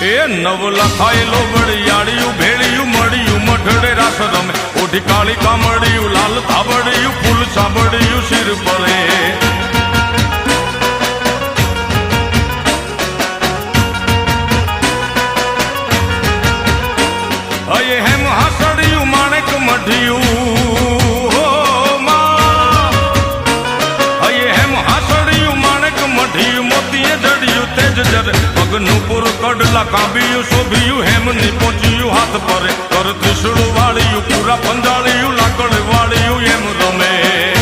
એ નવ લખાયેલો વળિયાળિયું ભેળિયું મળ્યું મઢડે રાસ રમે ઓઢી કાળી કામડિયું લાલ ધાબડિયું ફૂલ સાંભળિયું શિર પરે અયે હેમ હાસડિયું માણેક મઢિયું અયે હેમ હાસડિયું માણેક મઢિયું મોતીએ જડિયું તેજ જરે પગનું પુર કડલા કાંબિયું શોભિયું હેમની પહોંચ્યું હાથ પરે કર ત્રિશુળ વાળિયું પૂરા પંજાળિયું લાકડ વાળિયું એમ રમે